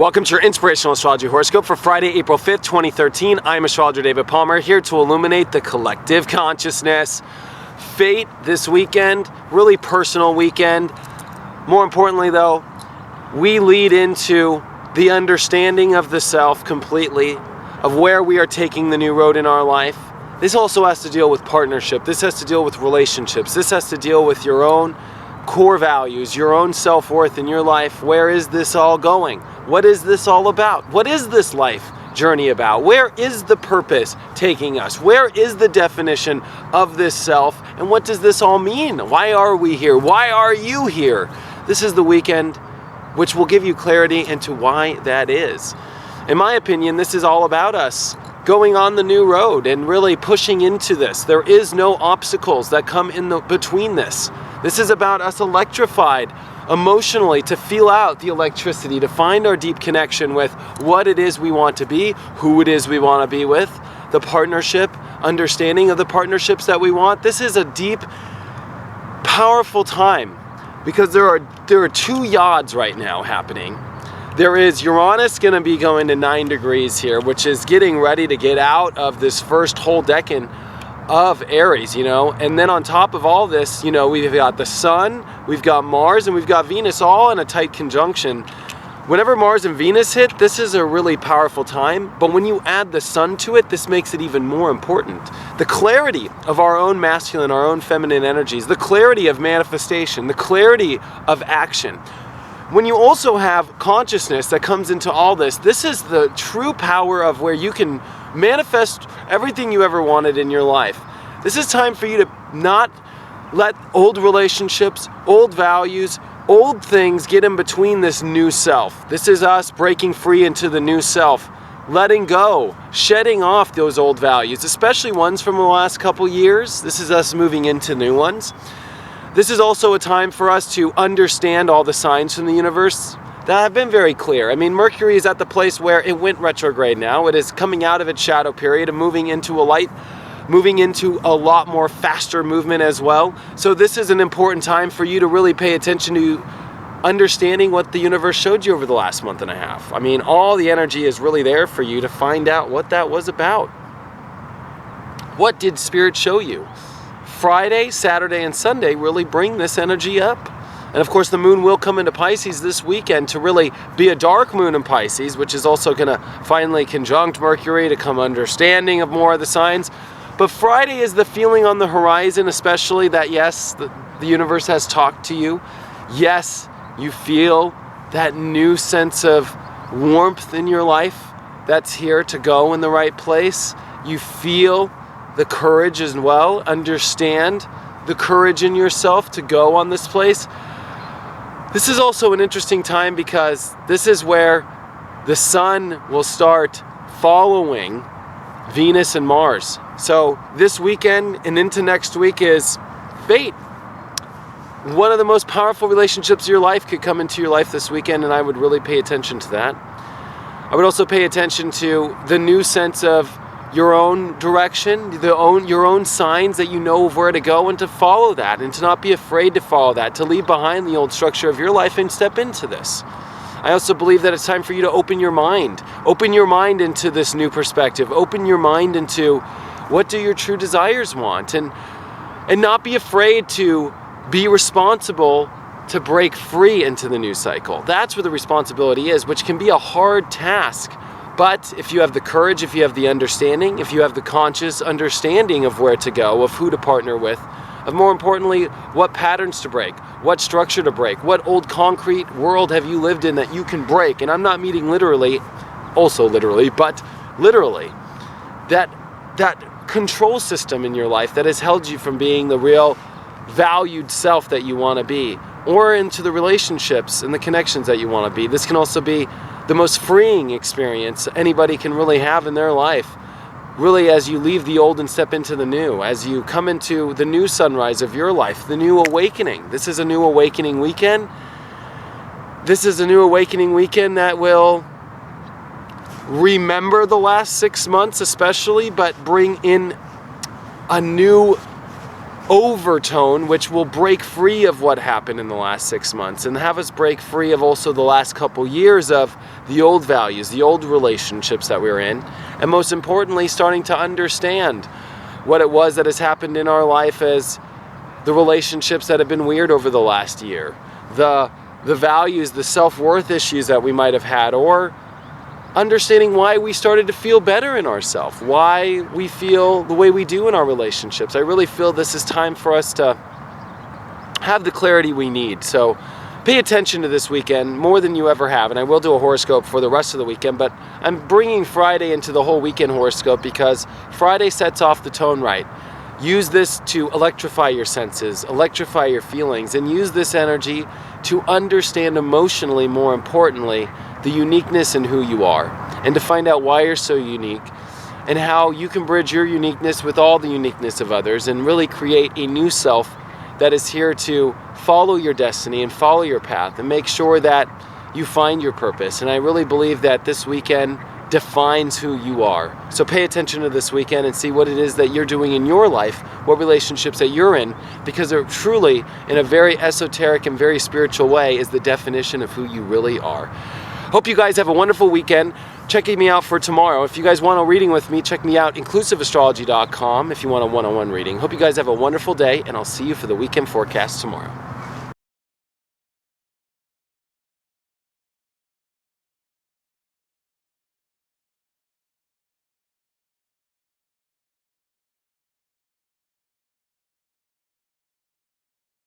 Welcome to your Inspirational Astrology Horoscope for Friday, April 5th, 2013. I'm astrologer David Palmer, here to illuminate the collective consciousness. Fate this weekend, really personal weekend. More importantly though, we lead into the understanding of the self completely, of where we are taking the new road in our life. This also has to deal with partnership. This has to deal with relationships. This has to deal with your own core values, your own self-worth in your life. Where is this all going? What is this all about? What is this life journey about? Where is the purpose taking us? Where is the definition of this self? And what does this all mean? Why are we here? Why are you here? This is the weekend which will give you clarity into why that is. In my opinion, this is all about us going on the new road and really pushing into this. There is no obstacles that come in between this. This is about us electrified emotionally to feel out the electricity, to find our deep connection with what it is we want to be, who it is we want to be with, the partnership, understanding of the partnerships that we want. This is a deep, powerful time because there are two yads right now happening. There is Uranus going to be going to 9 degrees here, which is getting ready to get out of this first whole decan of Aries, and then on top of all this, we've got the Sun, we've got Mars, and we've got Venus all in a tight conjunction. Whenever Mars and Venus hit, this is a really powerful time, but when you add the Sun to it, this makes it even more important. The clarity of our own masculine, our own feminine energies, the clarity of manifestation, the clarity of action. When you also have consciousness that comes into all this, this is the true power of where you can manifest everything you ever wanted in your life. This is time for you to not let old relationships, old values, old things get in between this new self. This is us breaking free into the new self, letting go, shedding off those old values, especially ones from the last couple years. This is us moving into new ones. This is also a time for us to understand all the signs from the universe that have been very clear. I mean, Mercury is at the place where it went retrograde now. It is coming out of its shadow period and moving into a lot more faster movement as well. So this is an important time for you to really pay attention to understanding what the universe showed you over the last month and a half. I mean, all the energy is really there for you to find out what that was about. What did Spirit show you? Friday, Saturday, and Sunday really bring this energy up. And of course, the moon will come into Pisces this weekend to really be a dark moon in Pisces, which is also going to finally conjunct Mercury to come understanding of more of the signs. But Friday is the feeling on the horizon, especially that yes, the universe has talked to you. Yes, you feel that new sense of warmth in your life that's here to go in the right place. You feel the courage as well, understand the courage in yourself to go on this place. This is also an interesting time because this is where the Sun will start following Venus and Mars. So this weekend and into next week is fate. One of the most powerful relationships of your life could come into your life this weekend, and I would really pay attention to that. I would also pay attention to the new sense of your own direction, your own signs that you know of where to go, and to follow that, and to not be afraid to follow that, to leave behind the old structure of your life and step into this. I also believe that it's time for you to open your mind into this new perspective, open your mind into what do your true desires want, and not be afraid to be responsible to break free into the new cycle. That's where the responsibility is, which can be a hard task. But if you have the courage, if you have the understanding, if you have the conscious understanding of where to go, of who to partner with, of more importantly, what patterns to break, what structure to break, what old concrete world have you lived in that you can break? And I'm not meaning literally, also literally, but literally, that control system in your life that has held you from being the real valued self that you want to be, or into the relationships and the connections that you want to be. This can also be the most freeing experience anybody can really have in their life. Really, as you leave the old and step into the new, as you come into the new sunrise of your life, the new awakening. This is a new awakening weekend. This is a new awakening weekend that will remember the last 6 months especially, but bring in a new overtone, which will break free of what happened in the last 6 months and have us break free of also the last couple years of the old values, the old relationships that we were in, and most importantly, starting to understand what it was that has happened in our life as the relationships that have been weird over the last year, the values, the self-worth issues that we might have had, or understanding why we started to feel better in ourselves, why we feel the way we do in our relationships. I really feel this is time for us to have the clarity we need. So pay attention to this weekend more than you ever have. And I will do a horoscope for the rest of the weekend, but I'm bringing Friday into the whole weekend horoscope because Friday sets off the tone right. Use this to electrify your senses, electrify your feelings, and use this energy to understand emotionally, more importantly, the uniqueness in who you are, and to find out why you're so unique and how you can bridge your uniqueness with all the uniqueness of others and really create a new self that is here to follow your destiny and follow your path and make sure that you find your purpose. And I really believe that this weekend defines who you are. So pay attention to this weekend and see what it is that you're doing in your life, what relationships that you're in, because they're truly, in a very esoteric and very spiritual way, is the definition of who you really are. Hope you guys have a wonderful weekend. Checking me out for tomorrow. If you guys want a reading with me, check me out, inclusiveastrology.com, if you want a one-on-one reading. Hope you guys have a wonderful day, and I'll see you for the weekend forecast tomorrow.